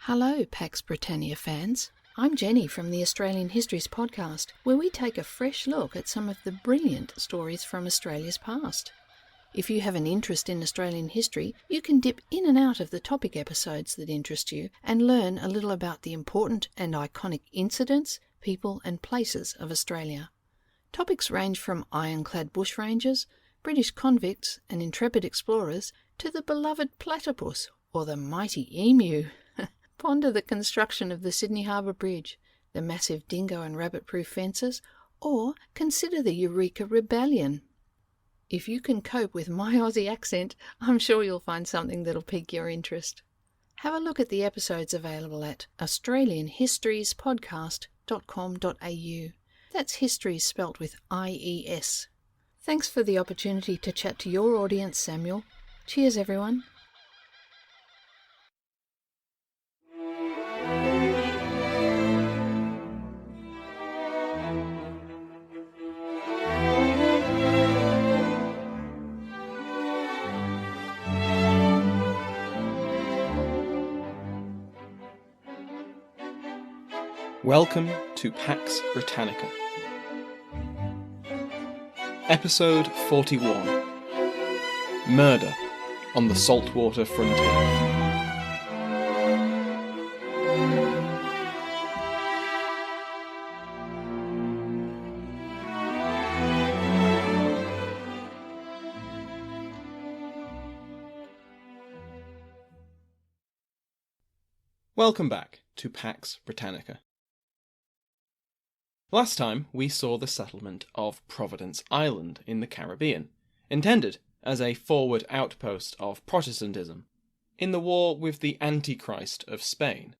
Hello, Pax Britannica fans. I'm Jenny from the Australian Histories podcast, where we take a fresh look at some of the brilliant stories from Australia's past. If you have an interest in Australian history, you can dip in and out of the topic episodes that interest you and learn a little about the important and iconic incidents, people and places of Australia. Topics range from ironclad bushrangers, British convicts and intrepid explorers, to the beloved platypus or the mighty emu. Ponder the construction of the Sydney Harbour Bridge, the massive dingo and rabbit-proof fences, or consider the Eureka Rebellion. If you can cope with my Aussie accent, I'm sure you'll find something that'll pique your interest. Have a look at the episodes available at australianhistoriespodcast.com.au. That's history spelt with IES. Thanks for the opportunity to chat to your audience, Samuel. Cheers, everyone. Welcome to Pax Britannica. Episode 41. Murder on the Saltwater Frontier. Welcome back to Pax Britannica. Last time we saw the settlement of Providence Island in the Caribbean, intended as a forward outpost of Protestantism in the war with the Antichrist of Spain.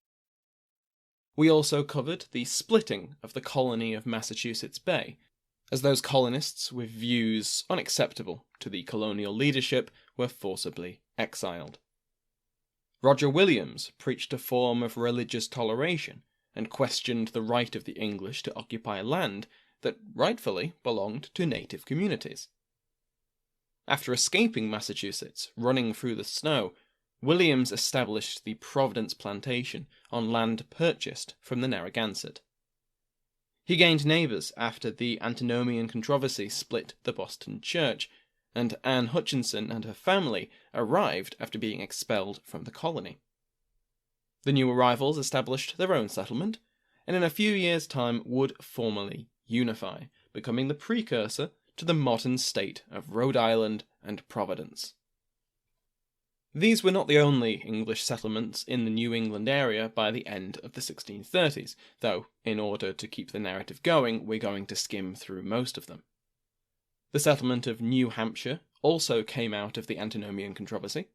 We also covered the splitting of the colony of Massachusetts Bay, as those colonists with views unacceptable to the colonial leadership were forcibly exiled. Roger Williams preached a form of religious toleration and questioned the right of the English to occupy land that rightfully belonged to native communities. After escaping Massachusetts, running through the snow, Williams established the Providence Plantation on land purchased from the Narragansett. He gained neighbours after the Antinomian controversy split the Boston Church, and Anne Hutchinson and her family arrived after being expelled from the colony. The new arrivals established their own settlement, and in a few years' time would formally unify, becoming the precursor to the modern state of Rhode Island and Providence. These were not the only English settlements in the New England area by the end of the 1630s, though, in order to keep the narrative going, we're going to skim through most of them. The settlement of New Hampshire also came out of the Antinomian controversy.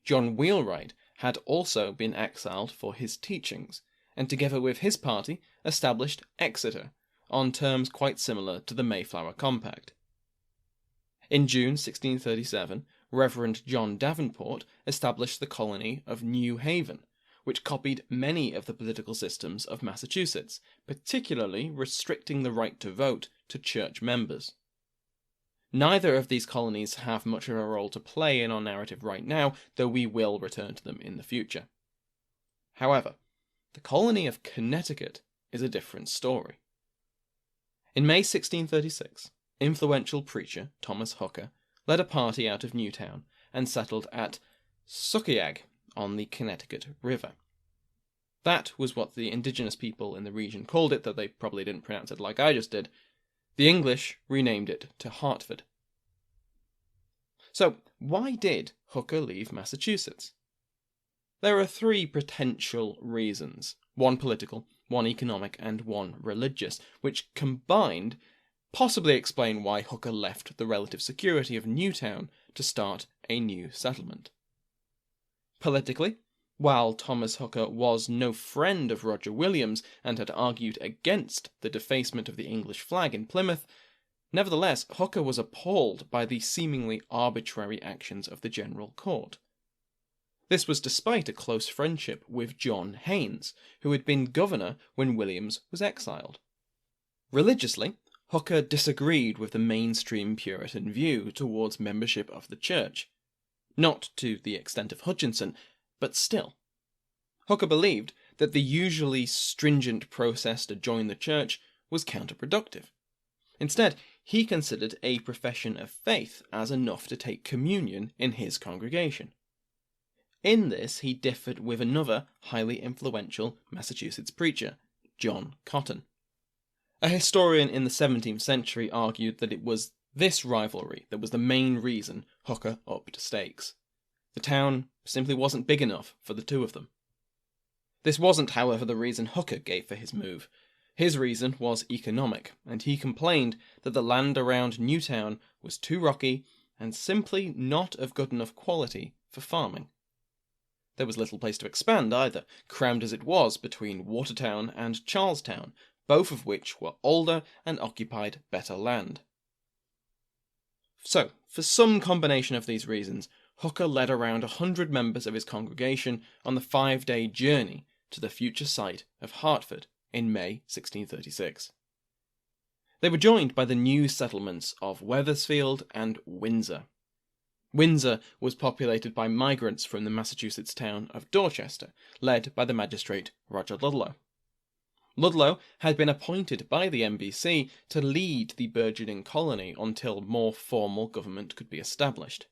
John Wheelwright had also been exiled for his teachings, and together with his party established Exeter, on terms quite similar to the Mayflower Compact. In June 1637, Reverend John Davenport established the colony of New Haven, which copied many of the political systems of Massachusetts, particularly restricting the right to vote to church members. Neither of these colonies have much of a role to play in our narrative right now, though we will return to them in the future. However, the colony of Connecticut is a different story. In May 1636, influential preacher Thomas Hooker led a party out of Newtown and settled at Sukiag on the Connecticut River. That was what the indigenous people in the region called it, though they probably didn't pronounce it like I just did. The English renamed it to Hartford. So, why did Hooker leave Massachusetts? There are three potential reasons, one political, one economic, and one religious, which combined possibly explain why Hooker left the relative security of Newtown to start a new settlement. Politically, while Thomas Hooker was no friend of Roger Williams and had argued against the defacement of the English flag in Plymouth, nevertheless Hooker was appalled by the seemingly arbitrary actions of the General Court. This was despite a close friendship with John Haynes, who had been governor when Williams was exiled. Religiously, Hooker disagreed with the mainstream Puritan view towards membership of the church. Not to the extent of Hutchinson, but still. Hooker believed that the usually stringent process to join the church was counterproductive. Instead, he considered a profession of faith as enough to take communion in his congregation. In this, he differed with another highly influential Massachusetts preacher, John Cotton. A historian in the 17th century argued that it was this rivalry that was the main reason Hooker upped stakes. The town simply wasn't big enough for the two of them. This wasn't, however, the reason Hooker gave for his move. His reason was economic, and he complained that the land around Newtown was too rocky and simply not of good enough quality for farming. There was little place to expand either, crammed as it was between Watertown and Charlestown, both of which were older and occupied better land. So, for some combination of these reasons, Hooker led around 100 members of his congregation on the 5-day journey to the future site of Hartford in May 1636. They were joined by the new settlements of Wethersfield and Windsor. Windsor was populated by migrants from the Massachusetts town of Dorchester, led by the magistrate Roger Ludlow. Ludlow had been appointed by the MBC to lead the burgeoning colony until more formal government could be established.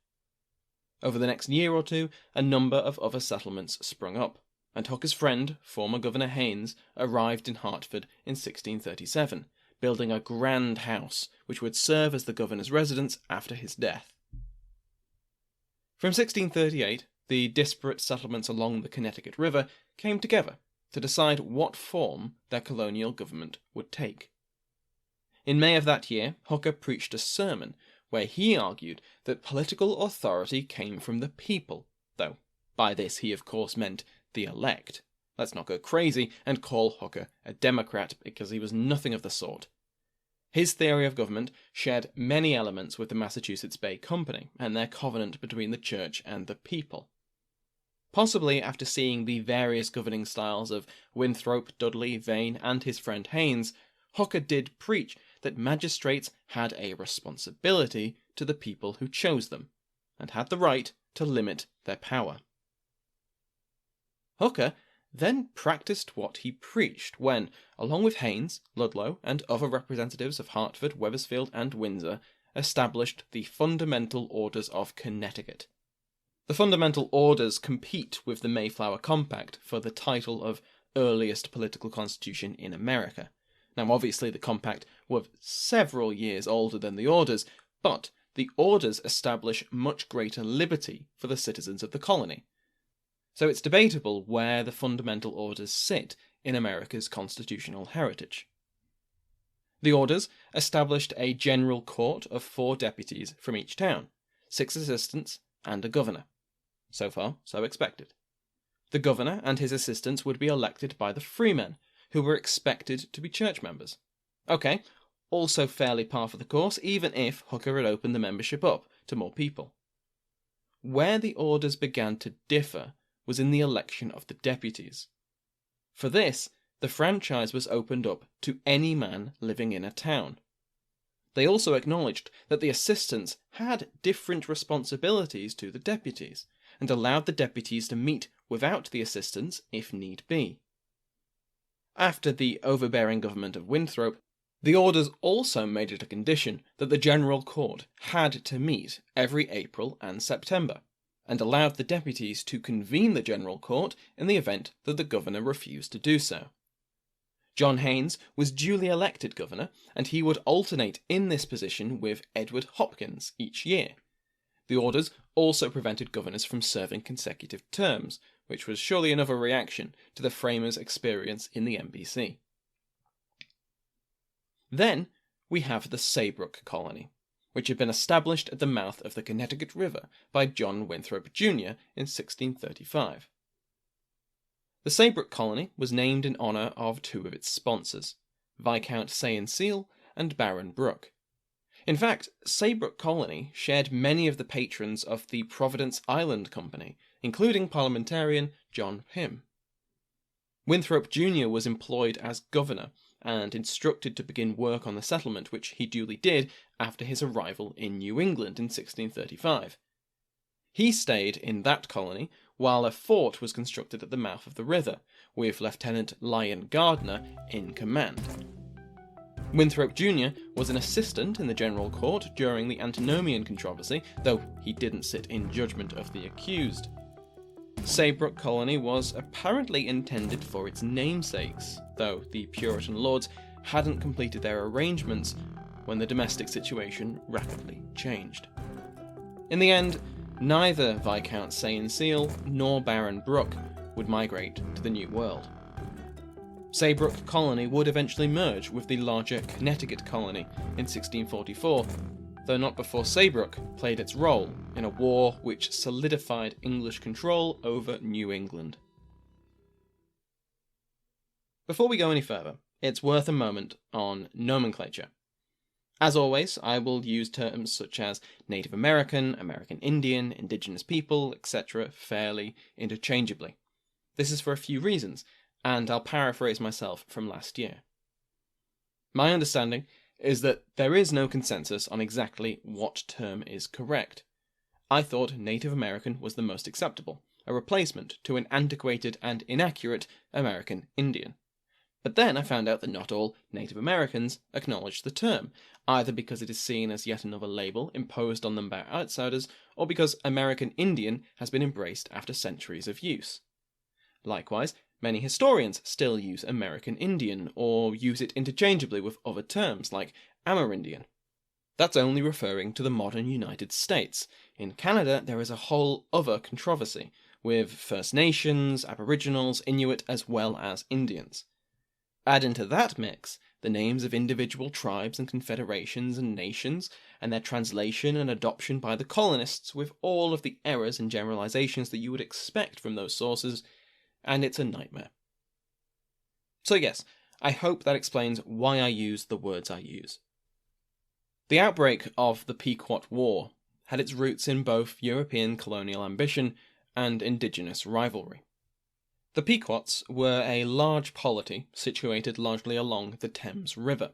Over the next year or two, a number of other settlements sprung up, and Hooker's friend, former Governor Haynes, arrived in Hartford in 1637, building a grand house which would serve as the governor's residence after his death. From 1638, the disparate settlements along the Connecticut River came together to decide what form their colonial government would take. In May of that year, Hooker preached a sermon where he argued that political authority came from the people, though by this he of course meant the elect. Let's not go crazy and call Hooker a Democrat, because he was nothing of the sort. His theory of government shared many elements with the Massachusetts Bay Company and their covenant between the church and the people. Possibly after seeing the various governing styles of Winthrop, Dudley, Vane, and his friend Haynes, Hooker did preach that magistrates had a responsibility to the people who chose them, and had the right to limit their power. Hooker then practiced what he preached when, along with Haynes, Ludlow, and other representatives of Hartford, Wethersfield, and Windsor, established the Fundamental Orders of Connecticut. The Fundamental Orders compete with the Mayflower Compact for the title of earliest political constitution in America. Now, obviously, the Compact was several years older than the Orders, but the Orders establish much greater liberty for the citizens of the colony. So it's debatable where the Fundamental Orders sit in America's constitutional heritage. The Orders established a general court of 4 deputies from each town, 6 assistants, and a governor. So far, so expected. The governor and his assistants would be elected by the freemen, who were expected to be church members. Okay, also fairly par for the course, even if Hooker had opened the membership up to more people. Where the Orders began to differ was in the election of the deputies. For this, the franchise was opened up to any man living in a town. They also acknowledged that the assistants had different responsibilities to the deputies, and allowed the deputies to meet without the assistants if need be. After the overbearing government of Winthrop, the Orders also made it a condition that the General Court had to meet every April and September, and allowed the deputies to convene the General Court in the event that the governor refused to do so. John Haynes was duly elected governor, and he would alternate in this position with Edward Hopkins each year. The Orders also prevented governors from serving consecutive terms, which was surely another reaction to the framers' experience in the MBC. Then we have the Saybrook Colony, which had been established at the mouth of the Connecticut River by John Winthrop Jr. in 1635. The Saybrook Colony was named in honour of 2 of its sponsors, Viscount Say and Seal and Baron Brooke. In fact, Saybrook Colony shared many of the patrons of the Providence Island Company, including parliamentarian John Pym. Winthrop Jr. was employed as governor and instructed to begin work on the settlement, which he duly did after his arrival in New England in 1635. He stayed in that colony while a fort was constructed at the mouth of the river, with Lieutenant Lyon Gardner in command. Winthrop Jr. was an assistant in the General Court during the Antinomian controversy, though he didn't sit in judgment of the accused. Saybrook Colony was apparently intended for its namesakes, though the Puritan lords hadn't completed their arrangements when the domestic situation rapidly changed. In the end, neither Viscount Saye-and-Seal nor Baron Brooke would migrate to the New World. Saybrook Colony would eventually merge with the larger Connecticut colony in 1644, though not before Saybrook played its role in a war which solidified English control over New England. Before we go any further, it's worth a moment on nomenclature. As always, I will use terms such as Native American, American Indian, Indigenous people, etc. fairly interchangeably. This is for a few reasons, and I'll paraphrase myself from last year. My understanding is that there is no consensus on exactly what term is correct. I thought Native American was the most acceptable, a replacement to an antiquated and inaccurate American Indian. But then I found out that not all Native Americans acknowledge the term, either because it is seen as yet another label imposed on them by outsiders, or because American Indian has been embraced after centuries of use. Likewise, many historians still use American Indian, or use it interchangeably with other terms like Amerindian. That's only referring to the modern United States. In Canada, there is a whole other controversy, with First Nations, Aboriginals, Inuit, as well as Indians. Add into that mix the names of individual tribes and confederations and nations, and their translation and adoption by the colonists, with all of the errors and generalizations that you would expect from those sources, and it's a nightmare. So yes, I hope that explains why I use the words I use. The outbreak of the Pequot War had its roots in both European colonial ambition and indigenous rivalry. The Pequots were a large polity situated largely along the Thames River.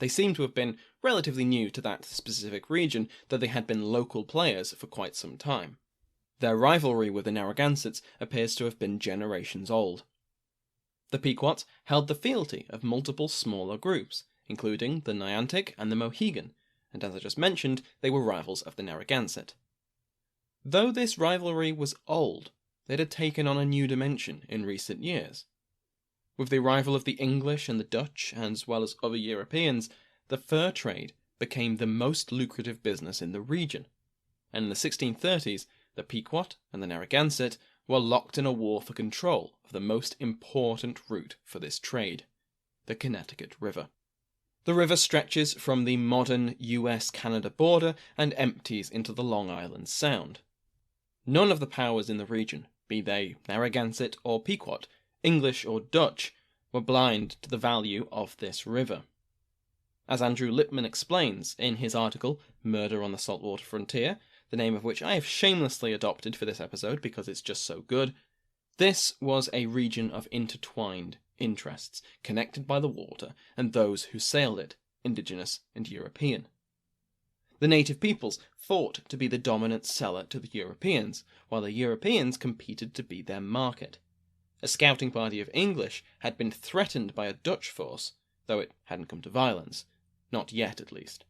They seem to have been relatively new to that specific region, though they had been local players for quite some time. Their rivalry with the Narragansetts appears to have been generations old. The Pequots held the fealty of multiple smaller groups, including the Niantic and the Mohegan, and as I just mentioned, they were rivals of the Narragansett. Though this rivalry was old, it had taken on a new dimension in recent years. With the arrival of the English and the Dutch, as well as other Europeans, the fur trade became the most lucrative business in the region, and in the 1630s, the Pequot and the Narragansett were locked in a war for control of the most important route for this trade, the Connecticut River. The river stretches from the modern US-Canada border and empties into the Long Island Sound. None of the powers in the region, be they Narragansett or Pequot, English or Dutch, were blind to the value of this river. As Andrew Lipman explains in his article, Murder on the Saltwater Frontier, the name of which I have shamelessly adopted for this episode because it's just so good, this was a region of intertwined interests, connected by the water and those who sailed it, indigenous and European. The native peoples fought to be the dominant seller to the Europeans, while the Europeans competed to be their market. A scouting party of English had been threatened by a Dutch force, though it hadn't come to violence, not yet at least.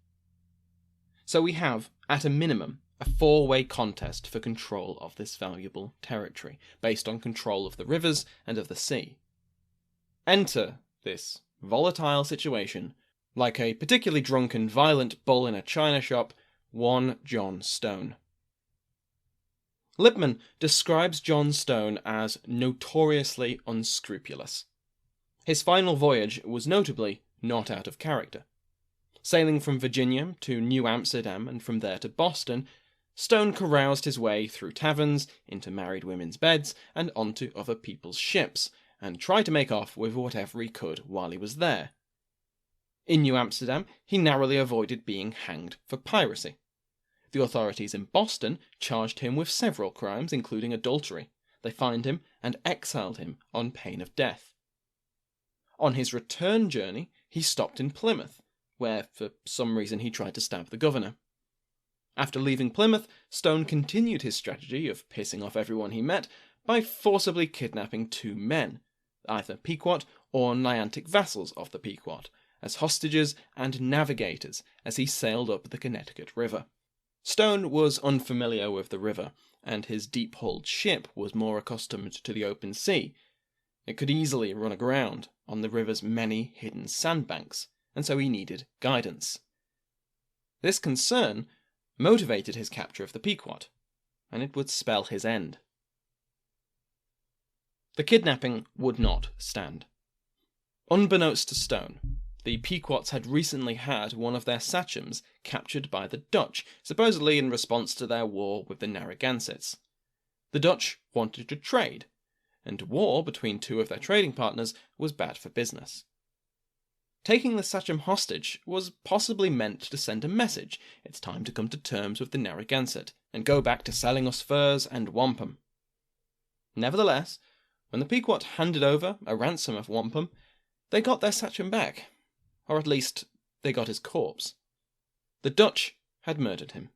So we have, at a minimum, a four-way contest for control of this valuable territory, based on control of the rivers and of the sea. Enter this volatile situation, like a particularly drunken, violent bull in a china shop, one John Stone. Lipman describes John Stone as notoriously unscrupulous. His final voyage was notably not out of character. Sailing from Virginia to New Amsterdam and from there to Boston, Stone caroused his way through taverns, into married women's beds, and onto other people's ships, and tried to make off with whatever he could while he was there. In New Amsterdam, he narrowly avoided being hanged for piracy. The authorities in Boston charged him with several crimes, including adultery. They fined him and exiled him on pain of death. On his return journey, he stopped in Plymouth, where for some reason he tried to stab the governor. After leaving Plymouth, Stone continued his strategy of pissing off everyone he met by forcibly kidnapping 2 men, either Pequot or Niantic vassals of the Pequot, as hostages and navigators as he sailed up the Connecticut River. Stone was unfamiliar with the river, and his deep-hulled ship was more accustomed to the open sea. It could easily run aground on the river's many hidden sandbanks, and so he needed guidance. This concern motivated his capture of the Pequot, and it would spell his end. The kidnapping would not stand. Unbeknownst to Stone, the Pequots had recently had one of their sachems captured by the Dutch, supposedly in response to their war with the Narragansetts. The Dutch wanted to trade, and war between 2 of their trading partners was bad for business. Taking the sachem hostage was possibly meant to send a message: it's time to come to terms with the Narragansett, and go back to selling us furs and wampum. Nevertheless, when the Pequot handed over a ransom of wampum, they got their sachem back, or at least they got his corpse. The Dutch had murdered him,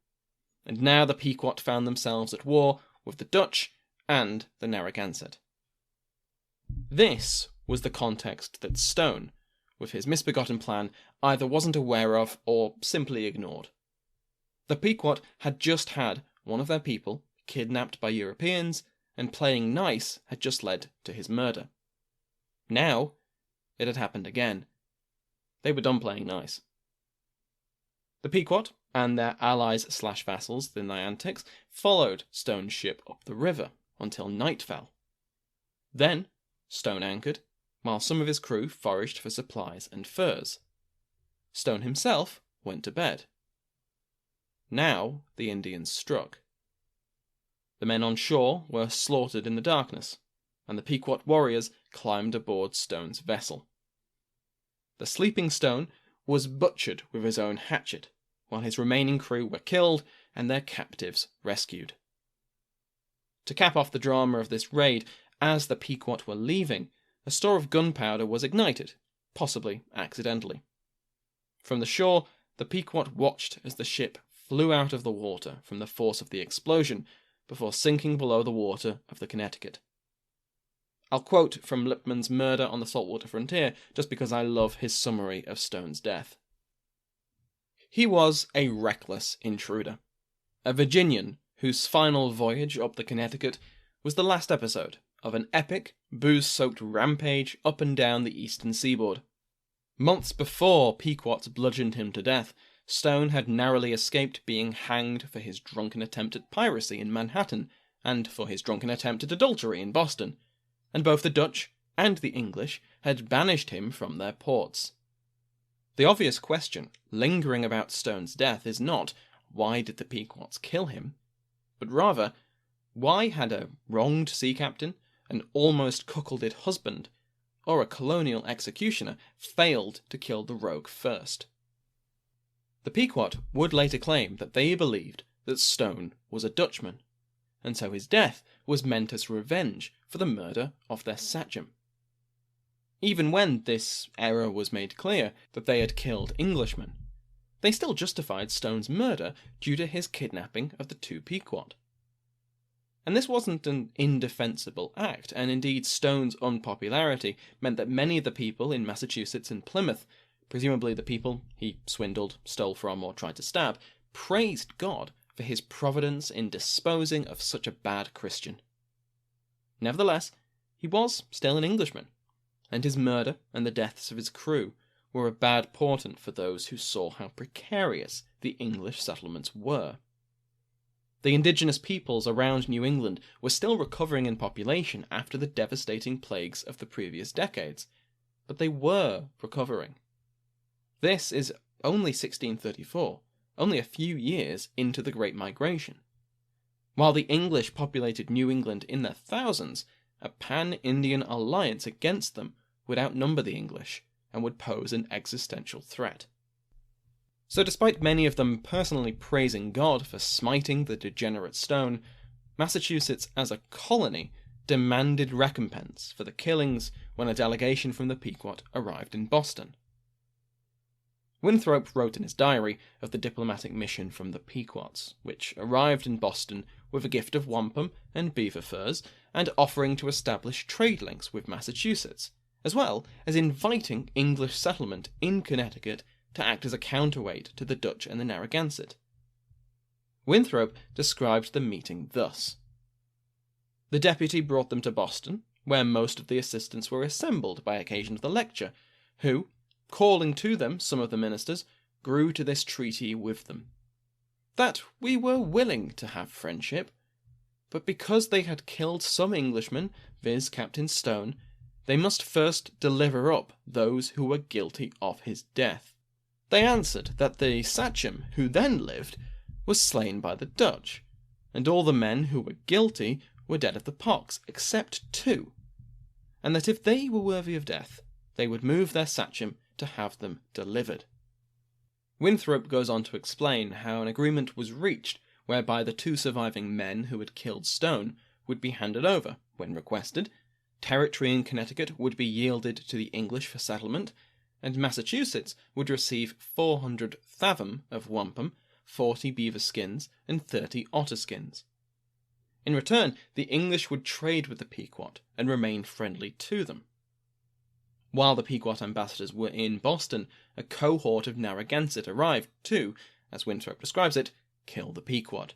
and now the Pequot found themselves at war with the Dutch and the Narragansett. This was the context that Stone, with his misbegotten plan, either wasn't aware of or simply ignored. The Pequot had just had one of their people kidnapped by Europeans, and playing nice had just led to his murder. Now, it had happened again. They were done playing nice. The Pequot and their allies/vassals, the Niantics, followed Stone's ship up the river until night fell. Then, Stone anchored, while some of his crew foraged for supplies and furs. Stone himself went to bed. Now the Indians struck. The men on shore were slaughtered in the darkness, and the Pequot warriors climbed aboard Stone's vessel. The sleeping Stone was butchered with his own hatchet, while his remaining crew were killed and their captives rescued. To cap off the drama of this raid, as the Pequot were leaving, a store of gunpowder was ignited, possibly accidentally. From the shore, the Pequot watched as the ship flew out of the water from the force of the explosion before sinking below the water of the Connecticut. I'll quote from Lipman's Murder on the Saltwater Frontier just because I love his summary of Stone's death. He was a reckless intruder, a Virginian whose final voyage up the Connecticut was the last episode of an epic, booze-soaked rampage up and down the eastern seaboard. Months before Pequots bludgeoned him to death, Stone had narrowly escaped being hanged for his drunken attempt at piracy in Manhattan, and for his drunken attempt at adultery in Boston, and both the Dutch and the English had banished him from their ports. The obvious question lingering about Stone's death is not, why did the Pequots kill him? But rather, why had a wronged sea captain, an almost cuckolded husband, or a colonial executioner failed to kill the rogue first? The Pequot would later claim that they believed that Stone was a Dutchman, and so his death was meant as revenge for the murder of their sachem. Even when this error was made clear that they had killed Englishmen, they still justified Stone's murder due to his kidnapping of the 2 Pequot. And this wasn't an indefensible act, and indeed Stone's unpopularity meant that many of the people in Massachusetts and Plymouth, presumably the people he swindled, stole from, or tried to stab, praised God for his providence in disposing of such a bad Christian. Nevertheless, he was still an Englishman, and his murder and the deaths of his crew were a bad portent for those who saw how precarious the English settlements were. The indigenous peoples around New England were still recovering in population after the devastating plagues of the previous decades, but they were recovering. This is only 1634, only a few years into the Great Migration. While the English populated New England in their thousands, a pan-Indian alliance against them would outnumber the English and would pose an existential threat. So despite many of them personally praising God for smiting the degenerate Stone, Massachusetts as a colony demanded recompense for the killings when a delegation from the Pequot arrived in Boston. Winthrop wrote in his diary of the diplomatic mission from the Pequots, which arrived in Boston with a gift of wampum and beaver furs, and offering to establish trade links with Massachusetts, as well as inviting English settlement in Connecticut to act as a counterweight to the Dutch and the Narragansett. Winthrop described the meeting thus. The deputy brought them to Boston, where most of the assistants were assembled by occasion of the lecture, who, calling to them some of the ministers, grew to this treaty with them, that we were willing to have friendship, but because they had killed some Englishmen, viz. Captain Stone, they must first deliver up those who were guilty of his death. They answered that the sachem, who then lived, was slain by the Dutch, and all the men who were guilty were dead of the pox, except 2, and that if they were worthy of death, they would move their sachem to have them delivered. Winthrop goes on to explain how an agreement was reached whereby the 2 surviving men who had killed Stone would be handed over, when requested, territory in Connecticut would be yielded to the English for settlement, and Massachusetts would receive 400 fathom of wampum, 40 beaver skins, and 30 otter skins. In return, the English would trade with the Pequot and remain friendly to them. While the Pequot ambassadors were in Boston, a cohort of Narragansett arrived to, as Winthrop describes it, kill the Pequot.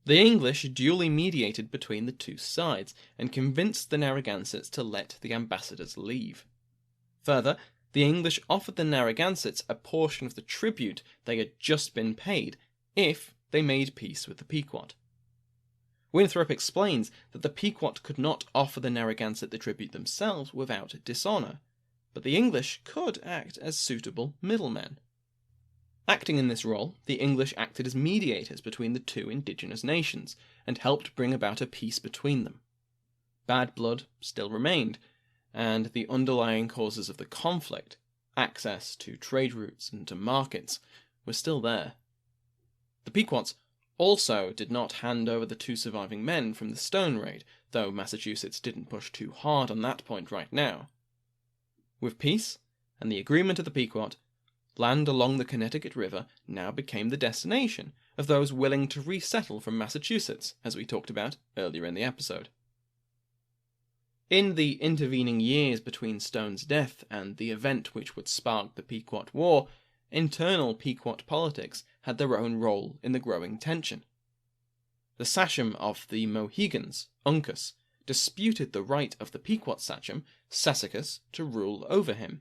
The English duly mediated between the 2 sides and convinced the Narragansetts to let the ambassadors leave. Further, the English offered the Narragansetts a portion of the tribute they had just been paid if they made peace with the Pequot. Winthrop explains that the Pequot could not offer the Narragansett the tribute themselves without dishonour, but the English could act as suitable middlemen. Acting in this role, the English acted as mediators between the 2 indigenous nations, and helped bring about a peace between them. Bad blood still remained, and the underlying causes of the conflict, access to trade routes and to markets, were still there. The Pequots also did not hand over the 2 surviving men from the Stone raid, though Massachusetts didn't push too hard on that point right now. With peace and the agreement of the Pequot, land along the Connecticut River now became the destination of those willing to resettle from Massachusetts, as we talked about earlier in the episode. In the intervening years between Stone's death and the event which would spark the Pequot War, internal Pequot politics had their own role in the growing tension. The sachem of the Mohegans, Uncas, disputed the right of the Pequot sachem, Sassacus, to rule over him.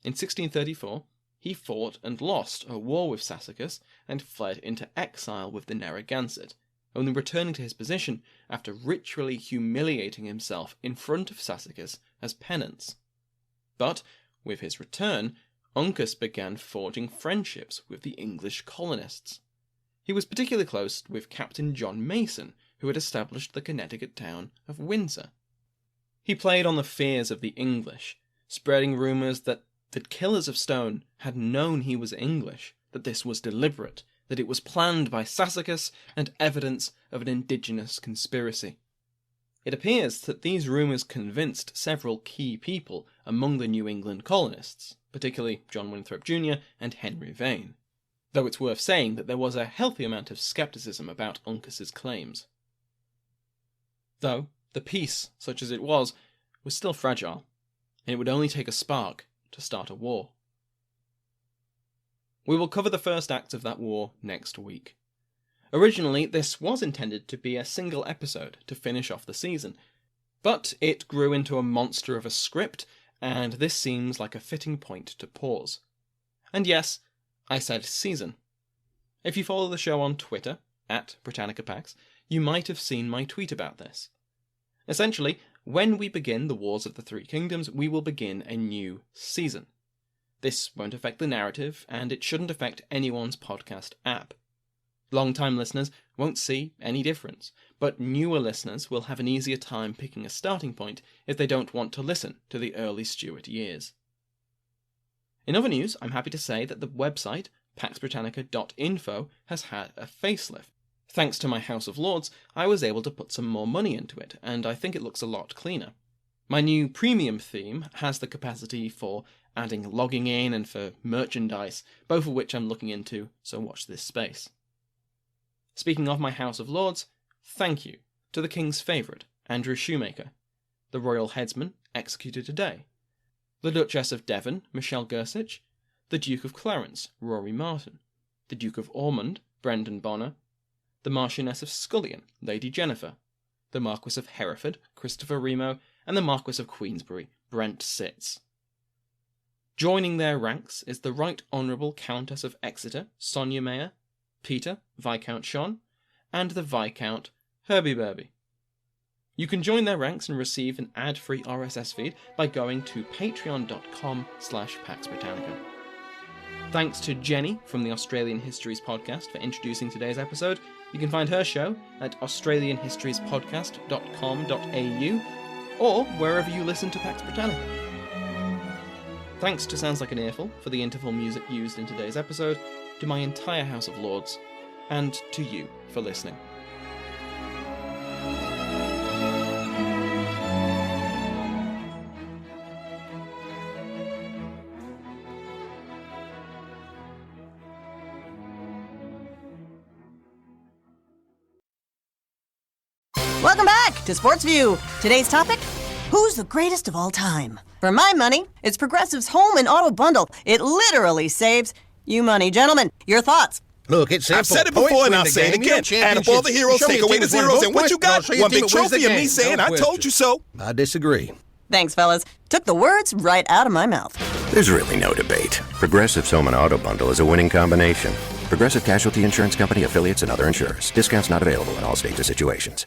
In 1634, he fought and lost a war with Sassacus and fled into exile with the Narragansett, only returning to his position after ritually humiliating himself in front of Sassacus as penance. But, with his return, Uncas began forging friendships with the English colonists. He was particularly close with Captain John Mason, who had established the Connecticut town of Windsor. He played on the fears of the English, spreading rumours that the killers of Stone had known he was English, that this was deliberate, that it was planned by Sassacus, and evidence of an indigenous conspiracy. It appears that these rumours convinced several key people among the New England colonists, particularly John Winthrop Jr. and Henry Vane, though it's worth saying that there was a healthy amount of scepticism about Uncas's claims. Though the peace, such as it was still fragile, and it would only take a spark to start a war. We will cover the first act of that war next week. Originally, this was intended to be a single episode to finish off the season, but it grew into a monster of a script, and this seems like a fitting point to pause. And yes, I said season. If you follow the show on Twitter, @BritannicaPax, you might have seen my tweet about this. Essentially, when we begin the Wars of the Three Kingdoms, we will begin a new season. This won't affect the narrative, and it shouldn't affect anyone's podcast app. Long-time listeners won't see any difference, but newer listeners will have an easier time picking a starting point if they don't want to listen to the early Stuart years. In other news, I'm happy to say that the website, paxbritannica.info, has had a facelift. Thanks to my House of Lords, I was able to put some more money into it, and I think it looks a lot cleaner. My new premium theme has the capacity for adding logging in and for merchandise, both of which I'm looking into, so watch this space. Speaking of my House of Lords, thank you to the King's favourite, Andrew Shoemaker, the Royal Headsman, executed today, the Duchess of Devon, Michelle Gersich, the Duke of Clarence, Rory Martin, the Duke of Ormond, Brendan Bonner, the Marchioness of Scullion, Lady Jennifer, the Marquess of Hereford, Christopher Remo, and the Marquess of Queensberry, Brent Sitz. Joining their ranks is the Right Honourable Countess of Exeter, Sonia Mayer, Peter, Viscount Sean, and the Viscount Herbie Burby. You can join their ranks and receive an ad-free RSS feed by going to patreon.com/Pax Britannica. Thanks to Jenny from the Australian Histories podcast for introducing today's episode. You can find her show at australianhistoriespodcast.com.au or wherever you listen to Pax Britannica. Thanks to Sounds Like an Earful for the interval music used in today's episode, to my entire House of Lords, and to you for listening. Welcome back to Sports View. Today's topic, who's the greatest of all time? For my money, it's Progressive's Home and Auto Bundle. It literally saves you money. Gentlemen, your thoughts? Look, it's simple. I've said it before and I'll say it again. Add up all the heroes, take away the zeros, and what you got? One big trophy of me saying, I told you so. I disagree. Thanks, fellas. Took the words right out of my mouth. There's really no debate. Progressive's Home and Auto Bundle is a winning combination. Progressive Casualty Insurance Company, affiliates, and other insurers. Discounts not available in all states or situations.